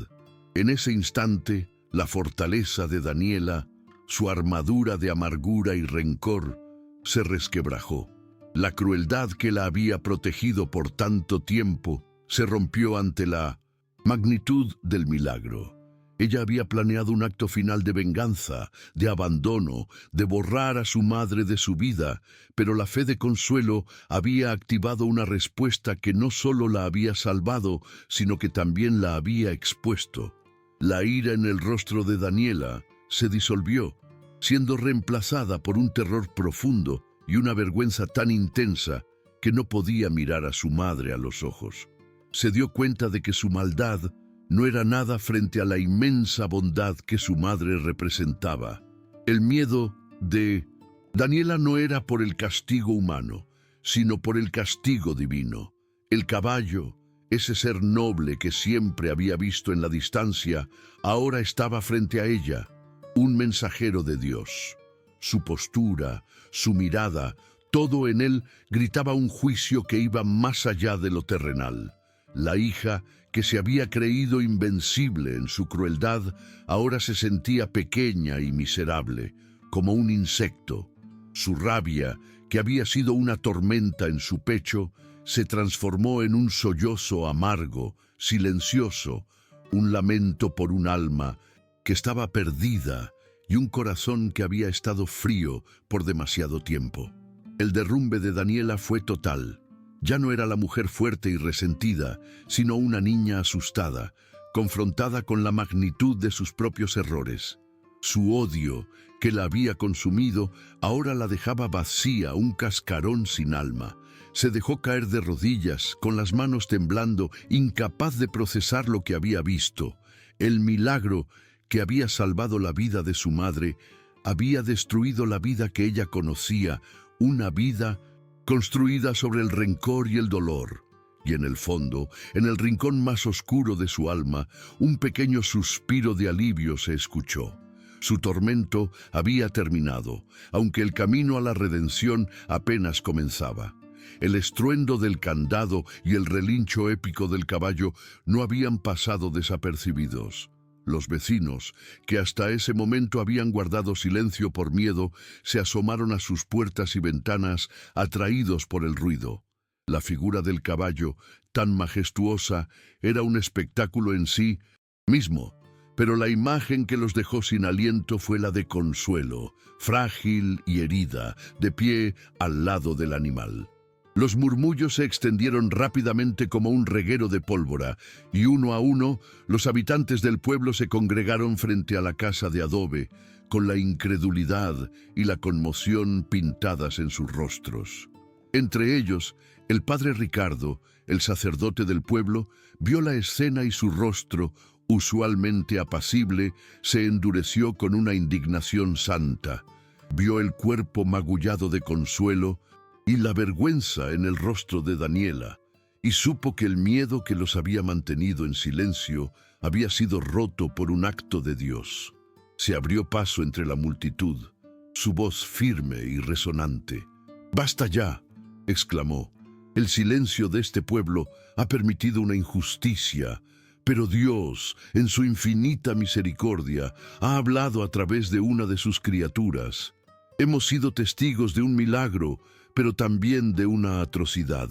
En ese instante, la fortaleza de Daniela, su armadura de amargura y rencor, se resquebrajó. La crueldad que la había protegido por tanto tiempo se rompió ante la Magnitud del milagro. Ella había planeado un acto final de venganza, de abandono, de borrar a su madre de su vida, pero la fe de Consuelo había activado una respuesta que no solo la había salvado, sino que también la había expuesto. La ira en el rostro de Daniela se disolvió, siendo reemplazada por un terror profundo y una vergüenza tan intensa que no podía mirar a su madre a los ojos. Se dio cuenta de que su maldad no era nada frente a la inmensa bondad que su madre representaba. El miedo de Daniela no era por el castigo humano, sino por el castigo divino. El caballo, ese ser noble que siempre había visto en la distancia, ahora estaba frente a ella, un mensajero de Dios. Su postura, su mirada, todo en él gritaba un juicio que iba más allá de lo terrenal. La hija, que se había creído invencible en su crueldad, ahora se sentía pequeña y miserable, como un insecto. Su rabia, que había sido una tormenta en su pecho, se transformó en un sollozo amargo, silencioso, un lamento por un alma que estaba perdida y un corazón que había estado frío por demasiado tiempo. El derrumbe de Daniela fue total. Ya no era la mujer fuerte y resentida, sino una niña asustada, confrontada con la magnitud de sus propios errores. Su odio, que la había consumido, ahora la dejaba vacía, un cascarón sin alma. Se dejó caer de rodillas, con las manos temblando, incapaz de procesar lo que había visto. El milagro que había salvado la vida de su madre había destruido la vida que ella conocía, una vida construida sobre el rencor y el dolor. Y en el fondo, en el rincón más oscuro de su alma, un pequeño suspiro de alivio se escuchó. Su tormento había terminado, aunque el camino a la redención apenas comenzaba. El estruendo del candado y el relincho épico del caballo no habían pasado desapercibidos. Los vecinos, que hasta ese momento habían guardado silencio por miedo, se asomaron a sus puertas y ventanas, atraídos por el ruido. La figura del caballo, tan majestuosa, era un espectáculo en sí mismo, pero la imagen que los dejó sin aliento fue la de Consuelo, frágil y herida, de pie al lado del animal. Los murmullos se extendieron rápidamente como un reguero de pólvora, y uno a uno los habitantes del pueblo se congregaron frente a la casa de adobe, con la incredulidad y la conmoción pintadas en sus rostros. Entre ellos, el padre Ricardo, el sacerdote del pueblo, vio la escena y su rostro, usualmente apacible, se endureció con una indignación santa. Vio el cuerpo magullado de Consuelo y la vergüenza en el rostro de Daniela, y supo que el miedo que los había mantenido en silencio había sido roto por un acto de Dios. Se abrió paso entre la multitud, su voz firme y resonante. «¡Basta ya!», exclamó. «El silencio de este pueblo ha permitido una injusticia, pero Dios, en su infinita misericordia, ha hablado a través de una de sus criaturas. Hemos sido testigos de un milagro, pero también de una atrocidad.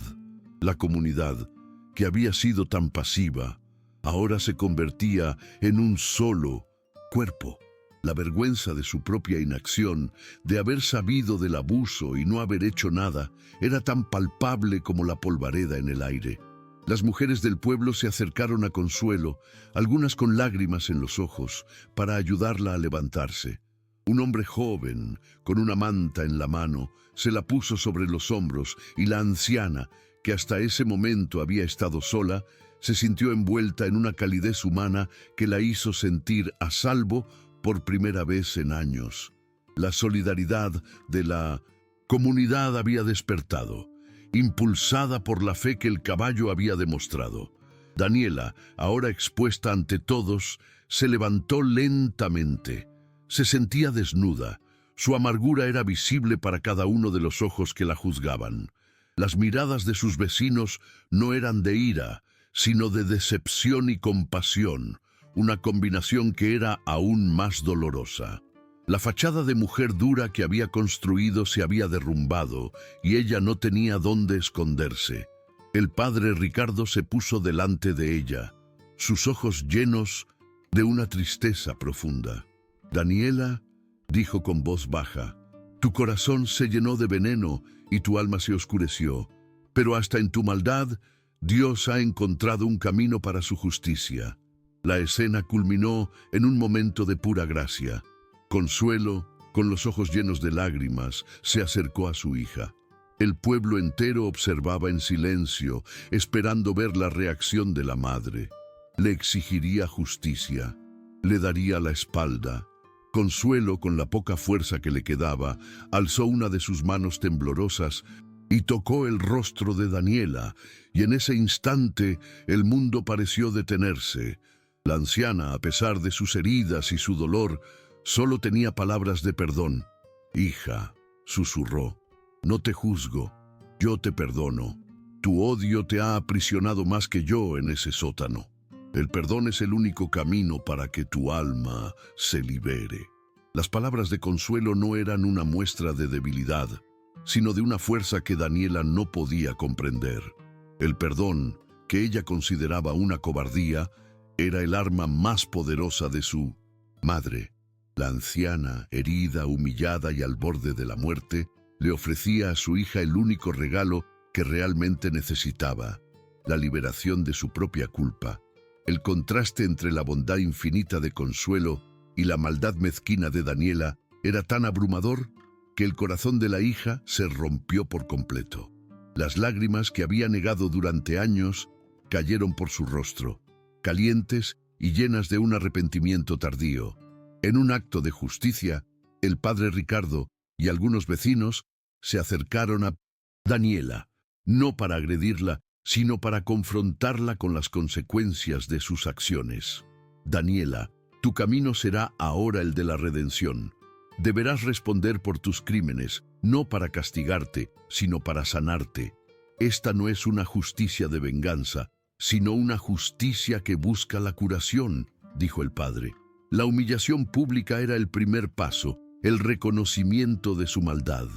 La comunidad, que había sido tan pasiva, ahora se convertía en un solo cuerpo. La vergüenza de su propia inacción, de haber sabido del abuso y no haber hecho nada, era tan palpable como la polvareda en el aire. Las mujeres del pueblo se acercaron a Consuelo, algunas con lágrimas en los ojos, para ayudarla a levantarse. Un hombre joven, con una manta en la mano, se la puso sobre los hombros y la anciana, que hasta ese momento había estado sola, se sintió envuelta en una calidez humana que la hizo sentir a salvo por primera vez en años. La solidaridad de la comunidad había despertado, impulsada por la fe que el caballo había demostrado. Daniela, ahora expuesta ante todos, se levantó lentamente. Se sentía desnuda. Su amargura era visible para cada uno de los ojos que la juzgaban. Las miradas de sus vecinos no eran de ira, sino de decepción y compasión, una combinación que era aún más dolorosa. La fachada de mujer dura que había construido se había derrumbado y ella no tenía dónde esconderse. El padre Ricardo se puso delante de ella. sus ojos llenos de una tristeza profunda. «Daniela», dijo con voz baja, «tu corazón se llenó de veneno y tu alma se oscureció, pero hasta en tu maldad Dios ha encontrado un camino para su justicia». La escena culminó en un momento de pura gracia. Consuelo, con los ojos llenos de lágrimas, se acercó a su hija. El pueblo entero observaba en silencio, esperando ver la reacción de la madre. Le exigiría justicia, le daría la espalda. Consuelo, con la poca fuerza que le quedaba, alzó una de sus manos temblorosas y tocó el rostro de Daniela, y en ese instante el mundo pareció detenerse. La anciana, a pesar de sus heridas y su dolor, solo tenía palabras de perdón. «Hija», susurró, «no te juzgo, yo te perdono. Tu odio te ha aprisionado más que yo en ese sótano. El perdón es el único camino para que tu alma se libere». Las palabras de Consuelo no eran una muestra de debilidad, sino de una fuerza que Daniela no podía comprender. El perdón, que ella consideraba una cobardía, era el arma más poderosa de su madre. La anciana, herida, humillada y al borde de la muerte, le ofrecía a su hija el único regalo que realmente necesitaba: la liberación de su propia culpa. El contraste entre la bondad infinita de Consuelo y la maldad mezquina de Daniela era tan abrumador que el corazón de la hija se rompió por completo. Las lágrimas que había negado durante años cayeron por su rostro, calientes y llenas de un arrepentimiento tardío. En un acto de justicia, el padre Ricardo y algunos vecinos se acercaron a Daniela, no para agredirla, sino para confrontarla con las consecuencias de sus acciones. «Daniela, tu camino será ahora el de la redención. Deberás responder por tus crímenes, no para castigarte, sino para sanarte. Esta no es una justicia de venganza, sino una justicia que busca la curación», dijo el padre. La humillación pública era el primer paso, el reconocimiento de su maldad.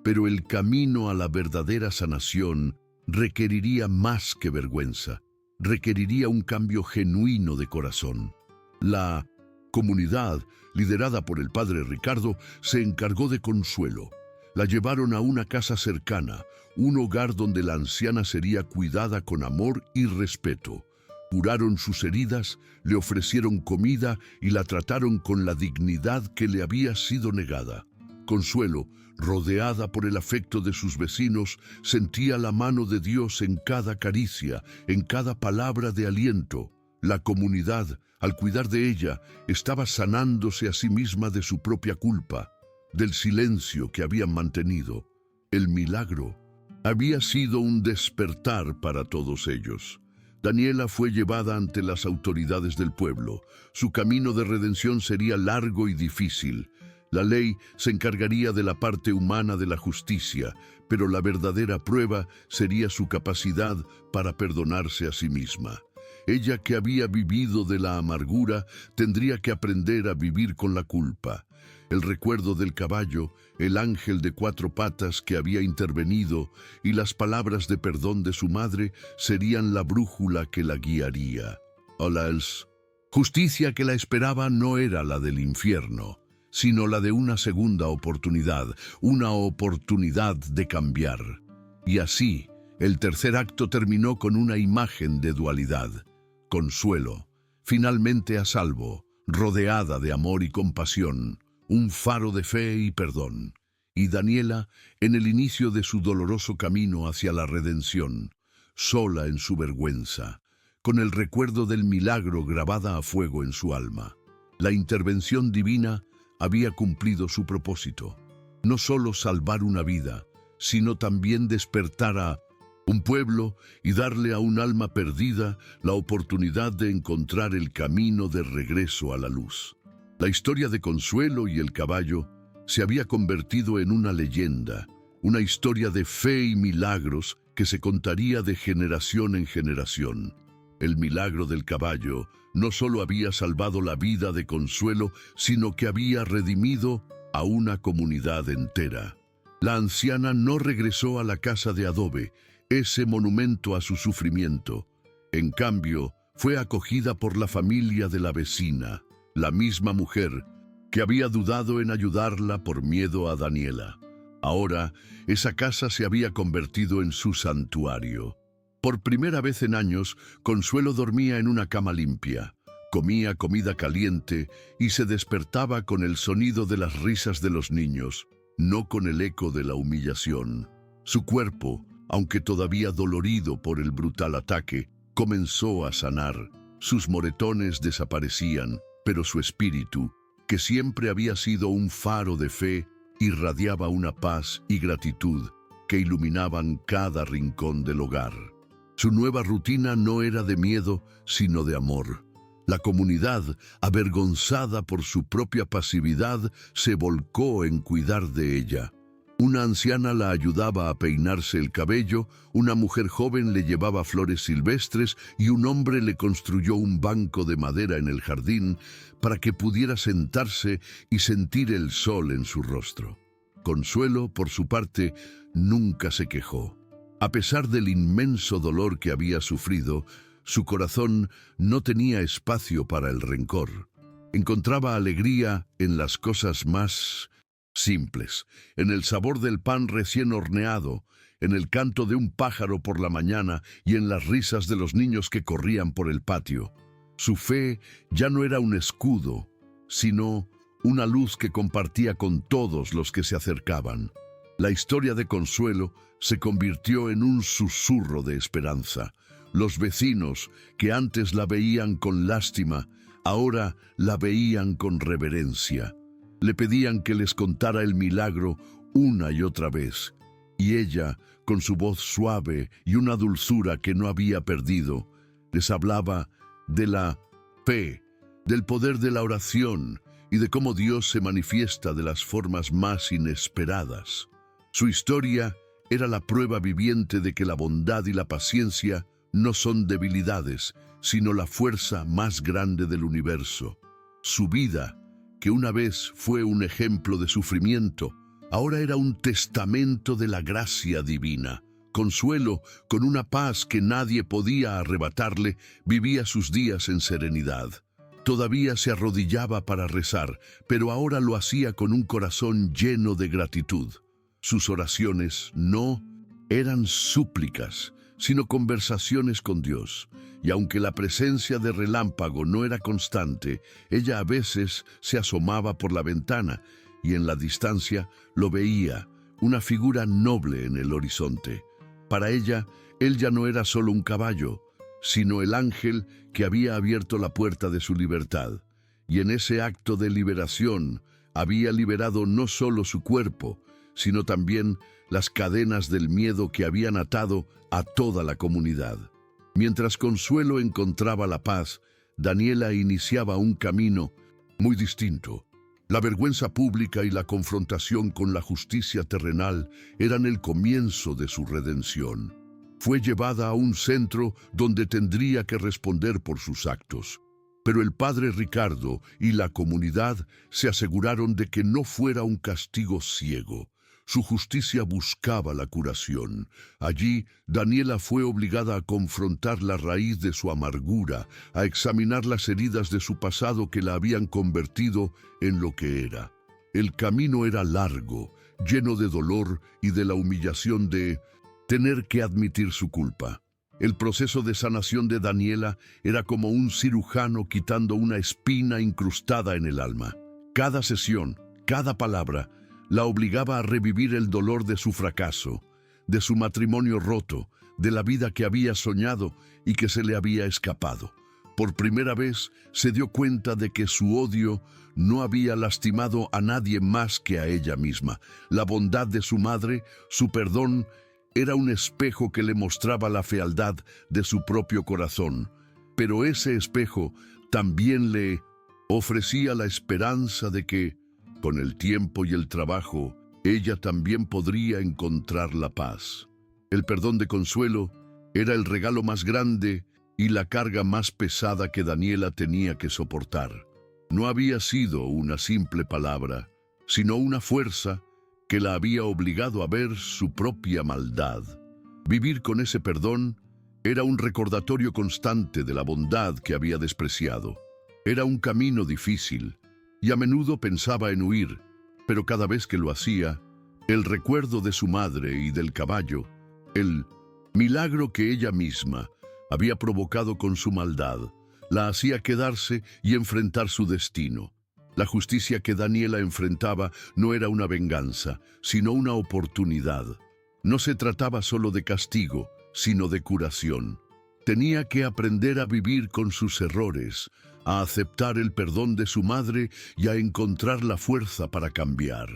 Pero el camino a la verdadera sanación requeriría más que vergüenza, requeriría un cambio genuino de corazón. La comunidad, liderada por el padre Ricardo, se encargó de Consuelo. La llevaron a una casa cercana, un hogar donde la anciana sería cuidada con amor y respeto. Curaron sus heridas, le ofrecieron comida y la trataron con la dignidad que le había sido negada. Consuelo, rodeada por el afecto de sus vecinos, sentía la mano de Dios en cada caricia, en cada palabra de aliento. La comunidad, al cuidar de ella, estaba sanándose a sí misma de su propia culpa, del silencio que habían mantenido. El milagro había sido un despertar para todos ellos. Daniela fue llevada ante las autoridades del pueblo. Su camino de redención sería largo y difícil. La ley se encargaría de la parte humana de la justicia, pero la verdadera prueba sería su capacidad para perdonarse a sí misma. Ella, que había vivido de la amargura, tendría que aprender a vivir con la culpa. El recuerdo del caballo, el ángel de 4 patas que había intervenido y las palabras de perdón de su madre serían la brújula que la guiaría. La justicia que la esperaba no era la del infierno, sino la de una segunda oportunidad, una oportunidad de cambiar. Y así, el tercer acto terminó con una imagen de dualidad. Consuelo, finalmente a salvo, rodeada de amor y compasión, un faro de fe y perdón. Y Daniela, en el inicio de su doloroso camino hacia la redención, sola en su vergüenza, con el recuerdo del milagro grabada a fuego en su alma. La intervención divina había cumplido su propósito, no solo salvar una vida, sino también despertar a un pueblo y darle a un alma perdida la oportunidad de encontrar el camino de regreso a la luz. La historia de Consuelo y el caballo se había convertido en una leyenda, una historia de fe y milagros que se contaría de generación en generación. El milagro del caballo no solo había salvado la vida de Consuelo, sino que había redimido a una comunidad entera. La anciana no regresó a la casa de adobe, ese monumento a su sufrimiento. En cambio, fue acogida por la familia de la vecina, la misma mujer que había dudado en ayudarla por miedo a Daniela. Ahora, esa casa se había convertido en su santuario. Por primera vez en años, Consuelo dormía en una cama limpia, comía comida caliente y se despertaba con el sonido de las risas de los niños, no con el eco de la humillación. Su cuerpo, aunque todavía dolorido por el brutal ataque, comenzó a sanar. Sus moretones desaparecían, pero su espíritu, que siempre había sido un faro de fe, irradiaba una paz y gratitud que iluminaban cada rincón del hogar. Su nueva rutina no era de miedo, sino de amor. La comunidad, avergonzada por su propia pasividad, se volcó en cuidar de ella. Una anciana la ayudaba a peinarse el cabello, una mujer joven le llevaba flores silvestres y un hombre le construyó un banco de madera en el jardín para que pudiera sentarse y sentir el sol en su rostro. Consuelo, por su parte, nunca se quejó. A pesar del inmenso dolor que había sufrido, su corazón no tenía espacio para el rencor. Encontraba alegría en las cosas más simples, en el sabor del pan recién horneado, en el canto de un pájaro por la mañana y en las risas de los niños que corrían por el patio. Su fe ya no era un escudo, sino una luz que compartía con todos los que se acercaban. La historia de Consuelo se convirtió en un susurro de esperanza. Los vecinos, que antes la veían con lástima, ahora la veían con reverencia. Le pedían que les contara el milagro una y otra vez, y ella, con su voz suave y una dulzura que no había perdido, les hablaba de la fe, del poder de la oración y de cómo Dios se manifiesta de las formas más inesperadas. Su historia era la prueba viviente de que la bondad y la paciencia no son debilidades, sino la fuerza más grande del universo. Su vida, que una vez fue un ejemplo de sufrimiento, ahora era un testamento de la gracia divina. Consuelo, con una paz que nadie podía arrebatarle, vivía sus días en serenidad. Todavía se arrodillaba para rezar, pero ahora lo hacía con un corazón lleno de gratitud. Sus oraciones no eran súplicas, sino conversaciones con Dios. Y aunque la presencia de Relámpago no era constante, ella a veces se asomaba por la ventana y en la distancia lo veía, una figura noble en el horizonte. Para ella, él ya no era solo un caballo, sino el ángel que había abierto la puerta de su libertad. Y en ese acto de liberación había liberado no solo su cuerpo, sino también las cadenas del miedo que habían atado a toda la comunidad. Mientras Consuelo encontraba la paz, Daniela iniciaba un camino muy distinto. La vergüenza pública y la confrontación con la justicia terrenal eran el comienzo de su redención. Fue llevada a un centro donde tendría que responder por sus actos. Pero el padre Ricardo y la comunidad se aseguraron de que no fuera un castigo ciego. Su justicia buscaba la curación. Allí, Daniela fue obligada a confrontar la raíz de su amargura, a examinar las heridas de su pasado que la habían convertido en lo que era. El camino era largo, lleno de dolor y de la humillación de tener que admitir su culpa. El proceso de sanación de Daniela era como un cirujano quitando una espina incrustada en el alma. Cada sesión, cada palabra, la obligaba a revivir el dolor de su fracaso, de su matrimonio roto, de la vida que había soñado y que se le había escapado. Por primera vez se dio cuenta de que su odio no había lastimado a nadie más que a ella misma. La bondad de su madre, su perdón, era un espejo que le mostraba la fealdad de su propio corazón. Pero ese espejo también le ofrecía la esperanza de que, con el tiempo y el trabajo, ella también podría encontrar la paz. El perdón de Consuelo era el regalo más grande y la carga más pesada que Daniela tenía que soportar. No había sido una simple palabra, sino una fuerza que la había obligado a ver su propia maldad. Vivir con ese perdón Era un recordatorio constante de la bondad que había despreciado. Era un camino difícil, y a menudo pensaba en huir, pero cada vez que lo hacía, el recuerdo de su madre y del caballo, el milagro que ella misma había provocado con su maldad, la hacía quedarse y enfrentar su destino. La justicia que Daniela enfrentaba no era una venganza, sino una oportunidad. No se trataba solo de castigo, sino de curación. Tenía que aprender a vivir con sus errores, a aceptar el perdón de su madre y a encontrar la fuerza para cambiar.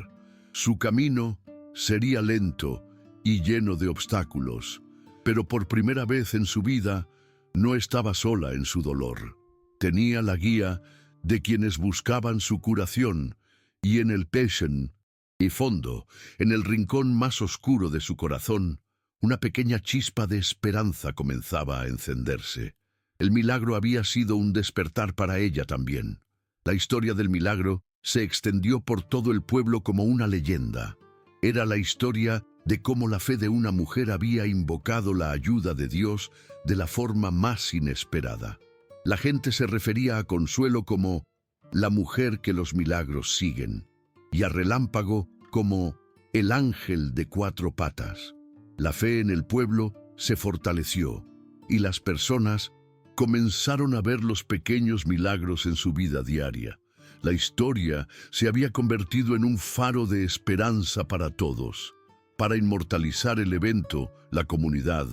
Su camino sería lento y lleno de obstáculos, pero por primera vez en su vida no estaba sola en su dolor. Tenía la guía de quienes buscaban su curación, y en el pecho y fondo, en el rincón más oscuro de su corazón, una pequeña chispa de esperanza comenzaba a encenderse. El milagro había sido un despertar para ella también. La historia del milagro se extendió por todo el pueblo como una leyenda. Era la historia de cómo la fe de una mujer había invocado la ayuda de Dios de la forma más inesperada. La gente se refería a Consuelo como la mujer que los milagros siguen, y a Relámpago como el ángel de 4 patas. La fe en el pueblo se fortaleció, y las personas comenzaron a ver los pequeños milagros en su vida diaria. La historia se había convertido en un faro de esperanza para todos. Para inmortalizar el evento, la comunidad,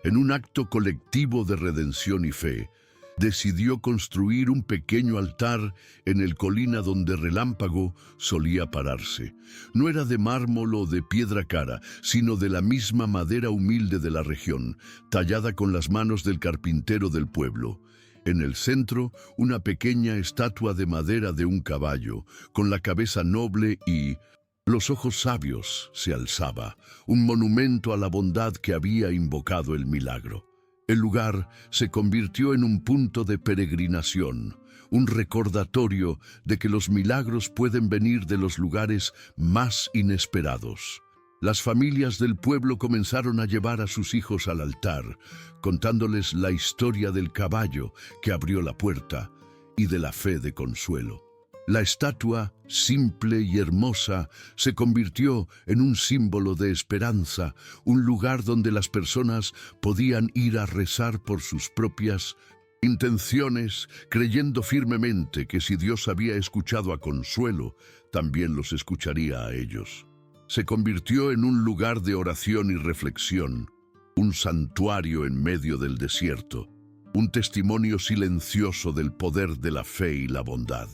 en un acto colectivo de redención y fe, decidió construir un pequeño altar en el colina donde Relámpago solía pararse. No era de mármol o de piedra cara, sino de la misma madera humilde de la región, tallada con las manos del carpintero del pueblo. En el centro, una pequeña estatua de madera de un caballo, con la cabeza noble y los ojos sabios, se alzaba, un monumento a la bondad que había invocado el milagro. El lugar se convirtió en un punto de peregrinación, un recordatorio de que los milagros pueden venir de los lugares más inesperados. Las familias del pueblo comenzaron a llevar a sus hijos al altar, contándoles la historia del caballo que abrió la puerta y de la fe de Consuelo. La estatua, simple y hermosa, se convirtió en un símbolo de esperanza, un lugar donde las personas podían ir a rezar por sus propias intenciones, creyendo firmemente que si Dios había escuchado a Consuelo, también los escucharía a ellos. Se convirtió en un lugar de oración y reflexión, un santuario en medio del desierto, un testimonio silencioso del poder de la fe y la bondad.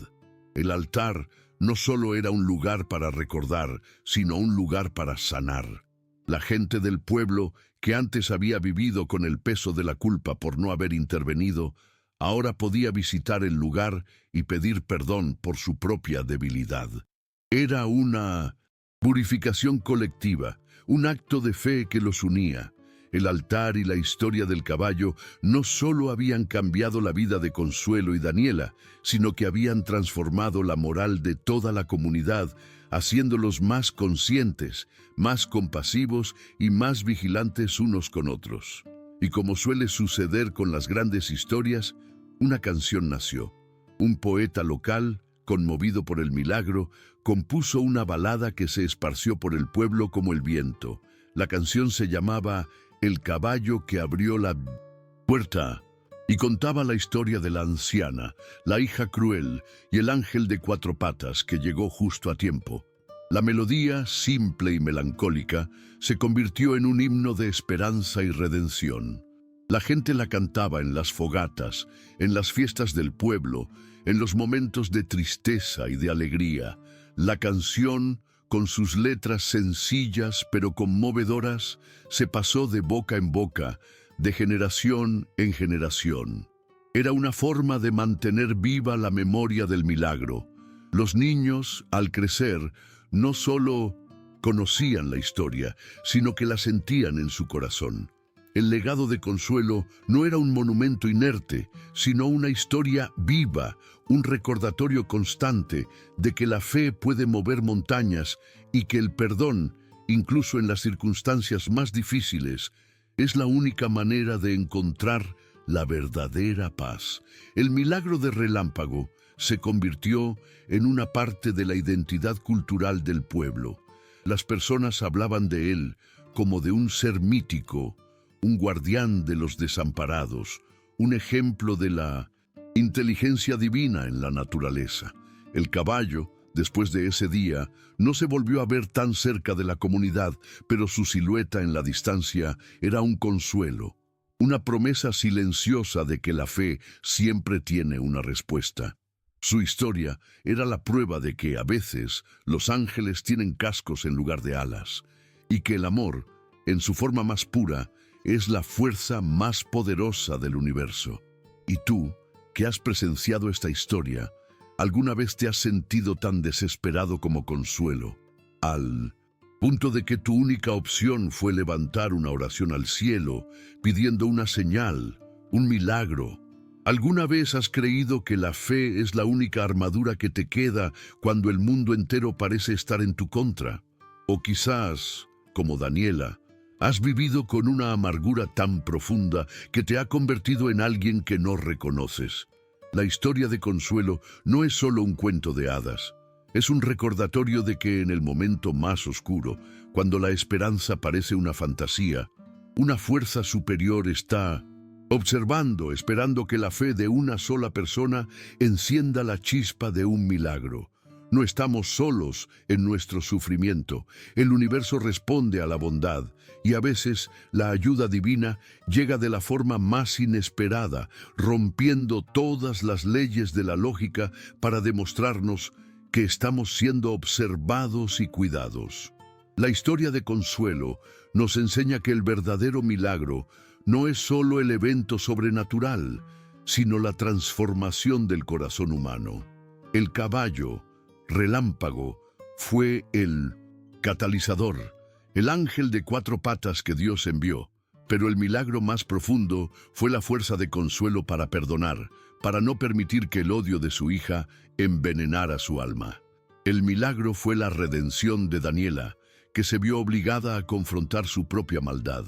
El altar no solo era un lugar para recordar, sino un lugar para sanar. La gente del pueblo, que antes había vivido con el peso de la culpa por no haber intervenido, ahora podía visitar el lugar y pedir perdón por su propia debilidad. Era una purificación colectiva, un acto de fe que los unía. El altar y la historia del caballo no solo habían cambiado la vida de Consuelo y Daniela, sino que habían transformado la moral de toda la comunidad, haciéndolos más conscientes, más compasivos y más vigilantes unos con otros. Y como suele suceder con las grandes historias, una canción nació. Un poeta local, conmovido por el milagro, compuso una balada que se esparció por el pueblo como el viento. La canción se llamaba El caballo que abrió la puerta y contaba la historia de la anciana, la hija cruel y el ángel de 4 patas que llegó justo a tiempo. La melodía, simple y melancólica, se convirtió en un himno de esperanza y redención. La gente la cantaba en las fogatas, en las fiestas del pueblo, en los momentos de tristeza y de alegría. La canción, con sus letras sencillas pero conmovedoras, se pasó de boca en boca, de generación en generación. Era una forma de mantener viva la memoria del milagro. Los niños, al crecer, no solo conocían la historia, sino que la sentían en su corazón. El legado de Consuelo no era un monumento inerte, sino una historia viva, un recordatorio constante de que la fe puede mover montañas y que el perdón, incluso en las circunstancias más difíciles, es la única manera de encontrar la verdadera paz. El milagro de Relámpago se convirtió en una parte de la identidad cultural del pueblo. Las personas hablaban de él como de un ser mítico, un guardián de los desamparados, un ejemplo de la inteligencia divina en la naturaleza. El caballo, después de ese día, no se volvió a ver tan cerca de la comunidad, pero su silueta en la distancia era un consuelo, una promesa silenciosa de que la fe siempre tiene una respuesta. Su historia era la prueba de que a veces los ángeles tienen cascos en lugar de alas, y que el amor, en su forma más pura, es la fuerza más poderosa del universo. Y tú, que has presenciado esta historia, ¿alguna vez te has sentido tan desesperado como Consuelo, al punto de que tu única opción fue levantar una oración al cielo, pidiendo una señal, un milagro? ¿Alguna vez has creído que la fe es la única armadura que te queda cuando el mundo entero parece estar en tu contra? O quizás, como Daniela, has vivido con una amargura tan profunda que te ha convertido en alguien que no reconoces. La historia de Consuelo no es solo un cuento de hadas. Es un recordatorio de que en el momento más oscuro, cuando la esperanza parece una fantasía, una fuerza superior está observando, esperando que la fe de una sola persona encienda la chispa de un milagro. No estamos solos en nuestro sufrimiento. El universo responde a la bondad y a veces la ayuda divina llega de la forma más inesperada, rompiendo todas las leyes de la lógica para demostrarnos que estamos siendo observados y cuidados. La historia de Consuelo nos enseña que el verdadero milagro no es solo el evento sobrenatural, sino la transformación del corazón humano. El caballo, Relámpago, fue el catalizador, el ángel de 4 patas que Dios envió, pero el milagro más profundo fue la fuerza de Consuelo para perdonar, para no permitir que el odio de su hija envenenara su alma. El milagro fue la redención de Daniela, que se vio obligada a confrontar su propia maldad.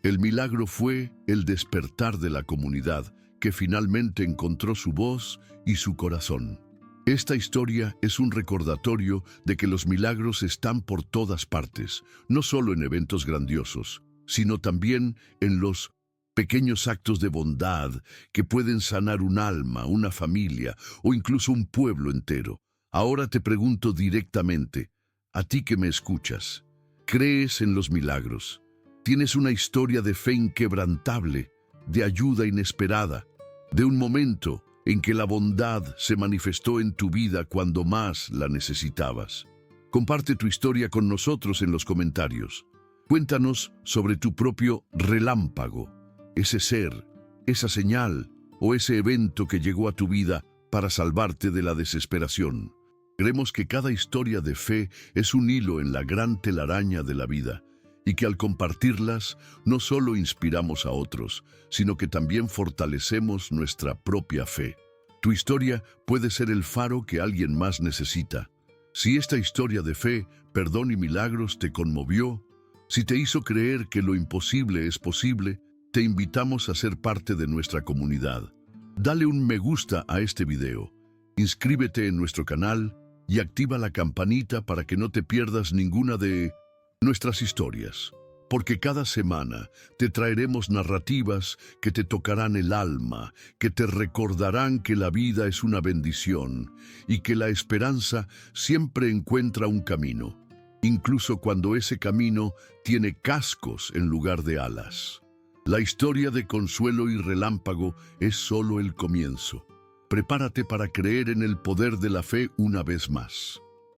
El milagro fue el despertar de la comunidad, que finalmente encontró su voz y su corazón. Esta historia es un recordatorio de que los milagros están por todas partes, no solo en eventos grandiosos, sino también en los pequeños actos de bondad que pueden sanar un alma, una familia o incluso un pueblo entero. Ahora te pregunto directamente, a ti que me escuchas, ¿crees en los milagros? ¿Tienes una historia de fe inquebrantable, de ayuda inesperada, de un momento en que la bondad se manifestó en tu vida cuando más la necesitabas? Comparte tu historia con nosotros en los comentarios. Cuéntanos sobre tu propio relámpago, ese ser, esa señal o ese evento que llegó a tu vida para salvarte de la desesperación. Creemos que cada historia de fe es un hilo en la gran telaraña de la vida y que al compartirlas no solo inspiramos a otros, sino que también fortalecemos nuestra propia fe. Tu historia puede ser el faro que alguien más necesita. Si esta historia de fe, perdón y milagros te conmovió, si te hizo creer que lo imposible es posible, te invitamos a ser parte de nuestra comunidad. Dale un me gusta a este video, inscríbete en nuestro canal y activa la campanita para que no te pierdas ninguna de nuestras historias, porque cada semana te traeremos narrativas que te tocarán el alma, que te recordarán que la vida es una bendición y que la esperanza siempre encuentra un camino, incluso cuando ese camino tiene cascos en lugar de alas. La historia de Consuelo y Relámpago es solo el comienzo. Prepárate para creer en el poder de la fe una vez más.